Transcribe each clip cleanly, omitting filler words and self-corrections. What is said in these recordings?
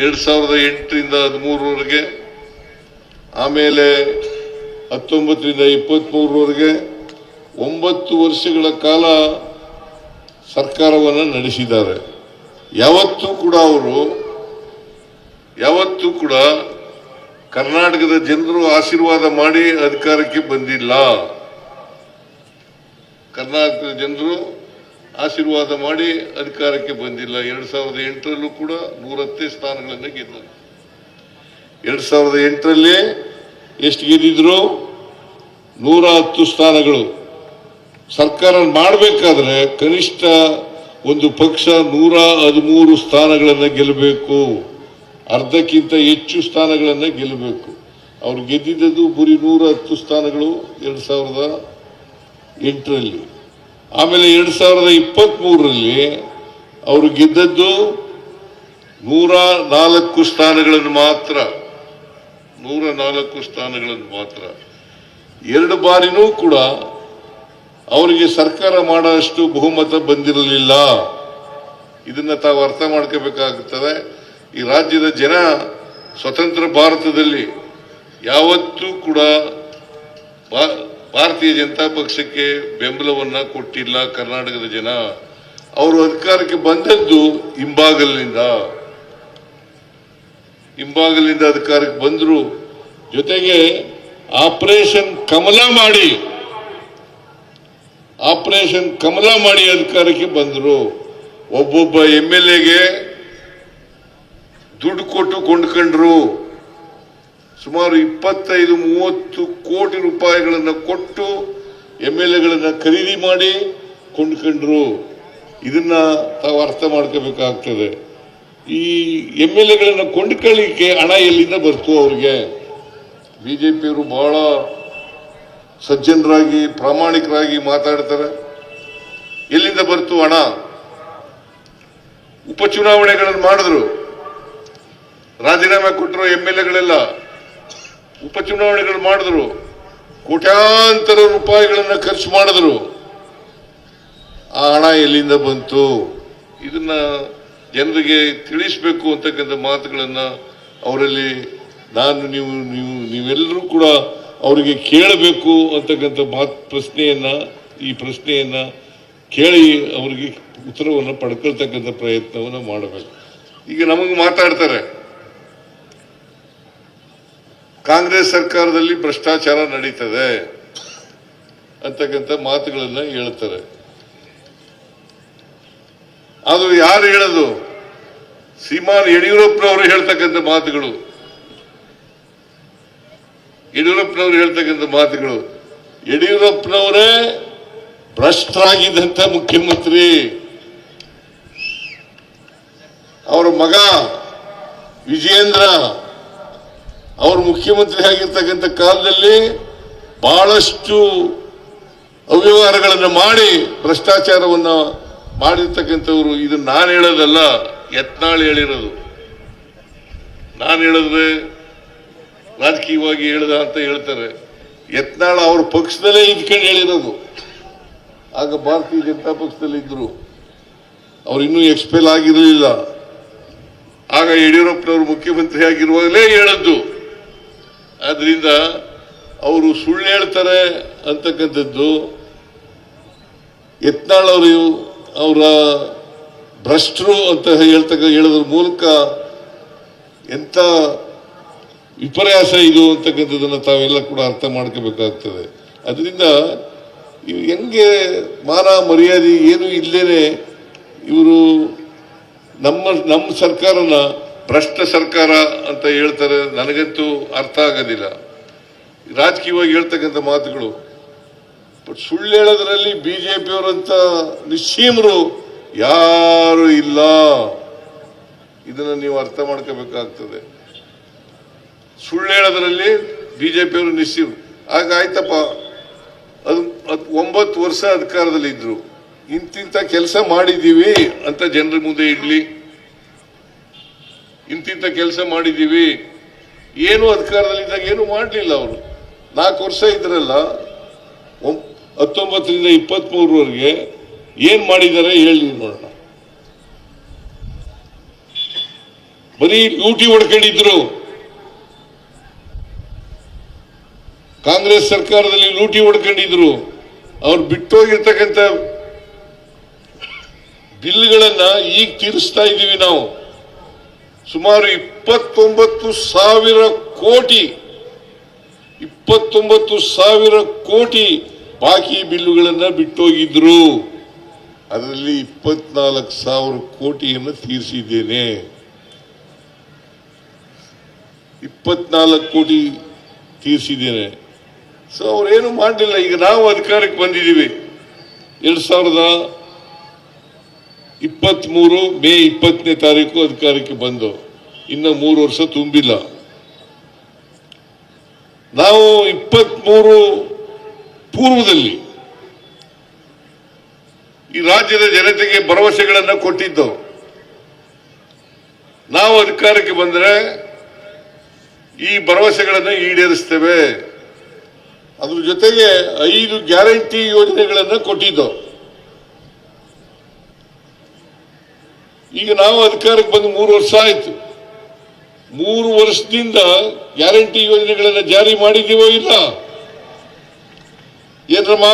2008ರಿಂದ 13ರವರೆಗೆ, ಆಮೇಲೆ 19ರಿಂದ 23ರವರೆಗೆ 9 ವರ್ಷಗಳ ಕಾಲ ಸರ್ಕಾರವನ್ನು ನಡೆಸಿದ್ದಾರೆ. ಯಾವತ್ತೂ ಕೂಡ ಕರ್ನಾಟಕದ ಜನರು ಆಶೀರ್ವಾದ ಮಾಡಿ ಅಧಿಕಾರಕ್ಕೆ ಬಂದಿಲ್ಲ. ಕರ್ನಾಟಕದ ಜನರು ಆಶೀರ್ವಾದ ಮಾಡಿ ಅಧಿಕಾರಕ್ಕೆ ಬಂದಿಲ್ಲ. 2008ರಲ್ಲೂ ಕೂಡ 110 ಸ್ಥಾನಗಳನ್ನು ಗೆದ್ದರು. 2008ರಲ್ಲಿ ಎಷ್ಟು ಗೆದ್ದಿದ್ರು? 110 ಸ್ಥಾನಗಳು. ಸರ್ಕಾರ ಮಾಡಬೇಕಾದ್ರೆ ಕನಿಷ್ಠ ಒಂದು ಪಕ್ಷ 113 ಸ್ಥಾನಗಳನ್ನು ಗೆಲ್ಲಬೇಕು, ಅರ್ಧಕ್ಕಿಂತ ಹೆಚ್ಚು ಸ್ಥಾನಗಳನ್ನು ಗೆಲ್ಲಬೇಕು. ಅವ್ರು ಗೆದ್ದಿದ್ದು ಬರೀ 110 ಸ್ಥಾನಗಳು 2008ರಲ್ಲಿ. ಆಮೇಲೆ 2023ರಲ್ಲಿ ಅವರು ಗೆದ್ದದ್ದು 104 ಸ್ಥಾನಗಳನ್ನು ಮಾತ್ರ. 104 ಸ್ಥಾನಗಳನ್ನು ಮಾತ್ರ. 2 ಬಾರಿನೂ ಕೂಡ ಅವರಿಗೆ ಸರ್ಕಾರ ಮಾಡೋಷ್ಟು ಬಹುಮತ ಬಂದಿರಲಿಲ್ಲ. ಇದನ್ನ ತಾವು ಅರ್ಥ ಮಾಡ್ಕೋಬೇಕಾಗುತ್ತದೆ. ಈ ರಾಜ್ಯದ ಜನ ಸ್ವತಂತ್ರ ಭಾರತದಲ್ಲಿ ಯಾವತ್ತೂ ಕೂಡ ಭಾರತೀಯ ಜನತಾ ಪಕ್ಷಕ್ಕೆ ಬೆಂಬಲವನ್ನ ಕೊಟ್ಟಿಲ್ಲ. ಕರ್ನಾಟಕದ ಜನ ಅವರು ಅಧಿಕಾರಕ್ಕೆ ಬಂದದ್ದು ಹಿಂಬಾಗಲಿನಿಂದ ಅಧಿಕಾರಕ್ಕೆ ಬಂದರು. ಜೊತೆಗೆ ಆಪರೇಷನ್ ಕಮಲ ಮಾಡಿ ಅಧಿಕಾರಕ್ಕೆ ಬಂದರು. ಒಬ್ಬೊಬ್ಬ MLAಗೆ ದುಡ್ಡು ಕೊಟ್ಟು ಕೊಂಡ್ಕೊಂಡ್ರು. ಸುಮಾರು 25-30 ಕೋಟಿ ರೂಪಾಯಿಗಳನ್ನು ಕೊಟ್ಟು MLAಗಳನ್ನ ಖರೀದಿ ಮಾಡಿ ಕೊಂಡ್ಕೊಂಡ್ರು. ಇದನ್ನ ತಾವು ಅರ್ಥ ಮಾಡ್ಕೋಬೇಕಾಗ್ತದೆ. ಈ MLAಗಳನ್ನ ಕೊಂಡ್ಕೊಳ್ಳಿಕ್ಕೆ ಹಣ ಎಲ್ಲಿಂದ ಬರ್ತು ಅವ್ರಿಗೆ? ಬಿಜೆಪಿಯವರು ಬಹಳ ಸಜ್ಜನರಾಗಿ ಪ್ರಾಮಾಣಿಕರಾಗಿ ಮಾತಾಡ್ತಾರೆ. ಎಲ್ಲಿಂದ ಬರ್ತು ಹಣ? ಉಪಚುನಾವಣೆಗಳನ್ನು ಮಾಡಿದ್ರು, ರಾಜೀನಾಮೆ ಕೊಟ್ಟರು MLAಗಳೆಲ್ಲ. ಉಪಚುನಾವಣೆಗಳು ಮಾಡಿದ್ರು, ಕೋಟ್ಯಾಂತರ ರೂಪಾಯಿಗಳನ್ನು ಖರ್ಚು ಮಾಡಿದ್ರು. ಆ ಹಣ ಎಲ್ಲಿಂದ ಬಂತು? ಇದನ್ನ ಜನರಿಗೆ ತಿಳಿಸಬೇಕು ಅಂತಕ್ಕಂಥ ಮಾತುಗಳನ್ನ ಅವರಲ್ಲಿ ನೀವೆಲ್ಲರೂ ಕೂಡ ಅವರಿಗೆ ಕೇಳಬೇಕು ಅಂತಕ್ಕಂಥ ಈ ಪ್ರಶ್ನೆಯನ್ನ ಕೇಳಿ ಅವರಿಗೆ ಉತ್ತರವನ್ನು ಪಡ್ಕೊಳ್ತಕ್ಕಂಥ ಪ್ರಯತ್ನವನ್ನು ಮಾಡಬೇಕು. ಈಗ ನಮಗೆ ಮಾತಾಡ್ತಾರೆ, ಕಾಂಗ್ರೆಸ್ ಸರ್ಕಾರದಲ್ಲಿ ಭ್ರಷ್ಟಾಚಾರ ನಡೀತದೆ ಅಂತಕ್ಕಂಥ ಮಾತುಗಳನ್ನ ಹೇಳ್ತಾರೆ. ಅದು ಯಾರು ಹೇಳೋದು? ಶ್ರೀಮಾನ್ ಯಡಿಯೂರಪ್ಪನವರು ಹೇಳ್ತಕ್ಕಂಥ ಮಾತುಗಳು. ಯಡಿಯೂರಪ್ಪನವರೇ ಭ್ರಷ್ಟರಾಗಿದ್ದಂಥ ಮುಖ್ಯಮಂತ್ರಿ. ಅವರ ಮಗ ವಿಜಯೇಂದ್ರ ಅವರು ಮುಖ್ಯಮಂತ್ರಿ ಆಗಿರ್ತಕ್ಕಂಥ ಕಾಲದಲ್ಲಿ ಬಹಳಷ್ಟು ಅವ್ಯವಹಾರಗಳನ್ನು ಮಾಡಿ ಭ್ರಷ್ಟಾಚಾರವನ್ನು ಮಾಡಿರ್ತಕ್ಕಂಥವ್ರು. ಇದು ನಾನು ಹೇಳೋದಲ್ಲ, ಯತ್ನಾಳ್ ಹೇಳಿರೋದು. ನಾನು ಹೇಳಿದ್ರೆ ರಾಜಕೀಯವಾಗಿ ಹೇಳ್ದ ಅಂತ ಹೇಳ್ತಾರೆ. ಯತ್ನಾಳ್ ಅವ್ರ ಪಕ್ಷದಲ್ಲೇ ಇದ್ಕೊಂಡು ಹೇಳಿರೋದು. ಆಗ ಭಾರತೀಯ ಜನತಾ ಪಕ್ಷದಲ್ಲಿ ಇದ್ರು, ಅವ್ರು ಇನ್ನೂ ಎಕ್ಸ್ಪೆಲ್ ಆಗಿರಲಿಲ್ಲ. ಆಗ ಯಡಿಯೂರಪ್ಪನವರು ಮುಖ್ಯಮಂತ್ರಿ ಆಗಿರುವಾಗಲೇ ಹೇಳದ್ದು. ಆದ್ರಿಂದ ಅವರು ಸುಳ್ಳು ಹೇಳ್ತಾರೆ ಅಂತಕ್ಕಂಥದ್ದು ಯತ್ನಾಳ್ ಅವರ ಭ್ರಷ್ಟರು ಅಂತ ಹೇಳೋದ್ರ ಮೂಲಕ ಎಂತ ವಿಪರ್ಯಾಸ ಇದು ಅಂತಕ್ಕಂಥದ್ದನ್ನು ತಾವೆಲ್ಲ ಕೂಡ ಅರ್ಥ ಮಾಡ್ಕೋಬೇಕಾಗ್ತದೆ. ಅದರಿಂದ ಹೆಂಗೆ ಮಾನ ಮರ್ಯಾದೆ ಏನು ಇಲ್ಲೇನೆ ಇವರು ನಮ್ಮ ಸರ್ಕಾರನ ಭ್ರಷ್ಟ ಸರ್ಕಾರ ಅಂತ ಹೇಳ್ತಾರೆ. ನನಗಂತೂ ಅರ್ಥ ಆಗೋದಿಲ್ಲ ರಾಜಕೀಯವಾಗಿ ಹೇಳ್ತಕ್ಕಂಥ ಮಾತುಗಳು. ಬಟ್ ಸುಳ್ಳು ಹೇಳೋದ್ರಲ್ಲಿ ಬಿಜೆಪಿಯವರಂತ ನಿಶ್ಚೀಮರು ಯಾರು ಇಲ್ಲ. ಇದನ್ನ ನೀವು ಅರ್ಥ ಮಾಡ್ಕೋಬೇಕಾಗ್ತದೆ. ಸುಳ್ಳು ಹೇಳೋದ್ರಲ್ಲಿ ಬಿಜೆಪಿಯವರು ನಿಶ್ಚೀಮ. ಆಗ ಆಯ್ತಪ್ಪ, ಅದು 9 ವರ್ಷ ಅಧಿಕಾರದಲ್ಲಿ ಇದ್ರು, ಇಂತಿಂತ ಕೆಲಸ ಮಾಡಿದೀವಿ ಅಂತ ಜನರ ಮುಂದೆ ಇಡ್ಲಿ. ಇಂತಿಂತ ಕೆಲಸ ಮಾಡಿದೀವಿ. ಏನು ಅಧಿಕಾರದಲ್ಲಿದ್ದಾಗ ಏನು ಮಾಡಲಿಲ್ಲ ಅವರು. 4 ವರ್ಷ ಇದ್ರಲ್ಲ, 19ರಿಂದ 23ರವರೆಗೆ ಏನ್ ಮಾಡಿದ್ದಾರೆ ಹೇಳಿ ನೋಡೋಣ. ಬರೀ ಲೂಟಿ ಹೊಡ್ಕೊಂಡಿದ್ರು. ಕಾಂಗ್ರೆಸ್ ಸರ್ಕಾರದಲ್ಲಿ ಲೂಟಿ ಹೊಡ್ಕೊಂಡಿದ್ರು. ಅವ್ರು ಬಿಟ್ಟೋಗಿರ್ತಕ್ಕಂಥ ಬಿಲ್ಗಳನ್ನ ಈಗ ತೀರಿಸ್ತಾ ಇದ್ದೀವಿ ನಾವು. ಸುಮಾರು 29,000 ಕೋಟಿ 29,000 ಕೋಟಿ ಬಾಕಿ ಬಿಲ್ಲುಗಳನ್ನ ಬಿಟ್ಟೋಗಿದ್ರು. ಅದರಲ್ಲಿ 24,000 ಕೋಟಿಯನ್ನು ತೀರಿಸಿದ್ದೇನೆ. 24 ಕೋಟಿ ತೀರಿಸಿದ್ದೇನೆ. ಸೊ ಅವ್ರೇನು ಮಾಡಲಿಲ್ಲ. ಈಗ ನಾವು ಅಧಿಕಾರಕ್ಕೆ ಬಂದಿದ್ದೀವಿ. 2023 ಮೇ 20ನೇ ತಾರೀಕು ಅಧಿಕಾರಕ್ಕೆ ಬಂದು ಇನ್ನು 3 ವರ್ಷ ತುಂಬಿಲ್ಲ. ನಾವು 23 ಪೂರ್ವದಲ್ಲಿ ಈ ರಾಜ್ಯದ ಜನತೆಗೆ ಭರವಸೆಗಳನ್ನು ಕೊಟ್ಟಿದ್ದು. ನಾವು ಅಧಿಕಾರಕ್ಕೆ ಬಂದರೆ ಈ ಭರವಸೆಗಳನ್ನು ಈಡೇರಿಸ್ತೇವೆ. ಅದ್ರ ಜೊತೆಗೆ 5 ಗ್ಯಾರಂಟಿ ಯೋಜನೆಗಳನ್ನು ಕೊಟ್ಟಿದ್ದು. ಈಗ ನಾವು ಅಧಿಕಾರಕ್ಕೆ ಬಂದು 3 ವರ್ಷ ಆಯ್ತು. 3 ವರ್ಷದಿಂದ ಗ್ಯಾರಂಟಿ ಯೋಜನೆಗಳನ್ನು ಜಾರಿ ಮಾಡಿದ್ದೀವೋ ಇಲ್ಲ? ಏನ್ರಮ್ಮ,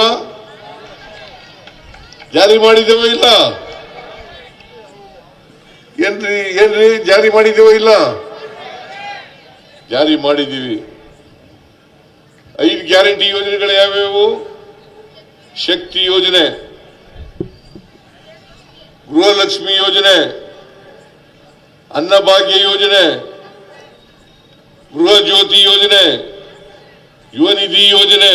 ಜಾರಿ ಮಾಡಿದ್ದೇವೋ ಇಲ್ಲ? ಏನ್ರಿ ಜಾರಿ ಮಾಡಿದ್ದೇವೋ ಇಲ್ಲ? ಜಾರಿ ಮಾಡಿದ್ದೀವಿ. 5 ಗ್ಯಾರಂಟಿ ಯೋಜನೆಗಳು ಯಾವ್ಯಾವು? ಶಕ್ತಿ ಯೋಜನೆ, ಗೃಹಲಕ್ಷ್ಮಿ ಯೋಜನೆ, ಅನ್ನಭಾಗ್ಯ ಯೋಜನೆ, ಗೃಹ ಜ್ಯೋತಿ ಯೋಜನೆ, ಯುವ ನಿಧಿ ಯೋಜನೆ.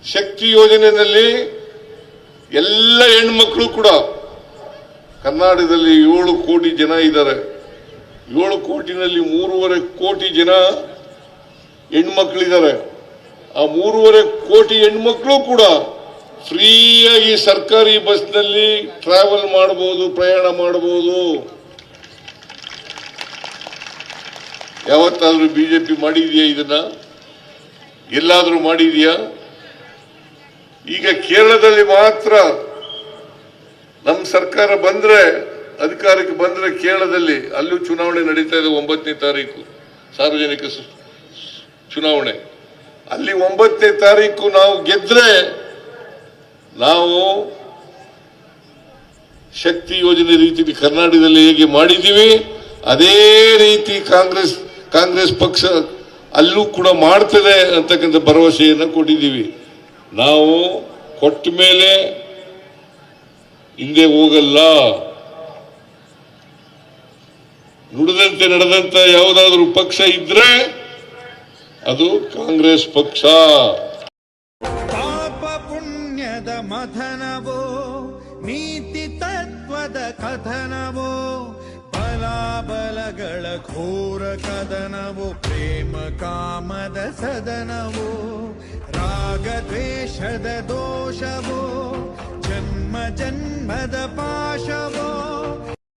ಶಕ್ತಿ ಯೋಜನೆಯಲ್ಲಿ ಎಲ್ಲ ಹೆಣ್ಮಕ್ಳು ಕೂಡ, ಕರ್ನಾಟಕದಲ್ಲಿ 7 ಕೋಟಿ ಜನ ಇದ್ದಾರೆ. 7 ಕೋಟಿನಲ್ಲಿ 3.5 ಕೋಟಿ ಜನ ಹೆಣ್ಮಕ್ಳಿದ್ದಾರೆ. ಆ 3.5 ಕೋಟಿ ಹೆಣ್ಮಕ್ಳು ಕೂಡ ಫ್ರೀಯಾಗಿ ಸರ್ಕಾರಿ ಬಸ್ನಲ್ಲಿ ಟ್ರಾವೆಲ್ ಮಾಡಬಹುದು, ಪ್ರಯಾಣ ಮಾಡಬಹುದು. ಯಾವತ್ತಾದ್ರೂ ಬಿಜೆಪಿ ಮಾಡಿದೆಯಾ ಇದನ್ನ? ಎಲ್ಲಾದ್ರೂ ಮಾಡಿದೆಯಾ? ಈಗ ಕೇರಳದಲ್ಲಿ ಮಾತ್ರ ನಮ್ಮ ಸರ್ಕಾರ ಬಂದ್ರೆ, ಅಧಿಕಾರಕ್ಕೆ ಬಂದ್ರೆ ಕೇರಳದಲ್ಲಿ ಅಲ್ಲೂ ಚುನಾವಣೆ ನಡೀತಾ ಇದೆ. 9ನೇ ತಾರೀಕು ಸಾರ್ವಜನಿಕ ಚುನಾವಣೆ. ಅಲ್ಲಿ 9ನೇ ತಾರೀಕು ನಾವು ಗೆದ್ರೆ ನಾವು ಶಕ್ತಿ ಯೋಜನೆ ರೀತಿ ಕರ್ನಾಟಕದಲ್ಲಿ ಹೇಗೆ ಮಾಡಿದ್ದೀವಿ ಅದೇ ರೀತಿ ಕಾಂಗ್ರೆಸ್ ಪಕ್ಷ ಅಲ್ಲೂ ಕೂಡ ಮಾಡ್ತದೆ ಅಂತಕ್ಕಂಥ ಭರವಸೆಯನ್ನು ಕೊಟ್ಟಿದ್ದೀವಿ. ನಾವು ಕೊಟ್ಟ ಮೇಲೆ ಹಿಂದೆ ಹೋಗಲ್ಲ. ನುಡಿದಂತೆ ನಡೆದಂತ ಯಾವುದಾದ್ರೂ ಪಕ್ಷ ಇದ್ರೆ ಅದು ಕಾಂಗ್ರೆಸ್ ಪಕ್ಷ. ಪಾಪ ಪುಣ್ಯದ ಮಥನವೋ, ನೀತಿ ತತ್ವದ ಕಥನವೋ, ಬಲಾಬಲಗಳ ಘೋರ ಕದನವೋ, ಪ್ರೇಮ ಕಾಮದ ಸದನವೋ, ರಾಗ ದ್ವೇಷದ ದೋಷವೋ, ಜನ್ಮ ಜನ್ಮದ ಪಾಶವೋ.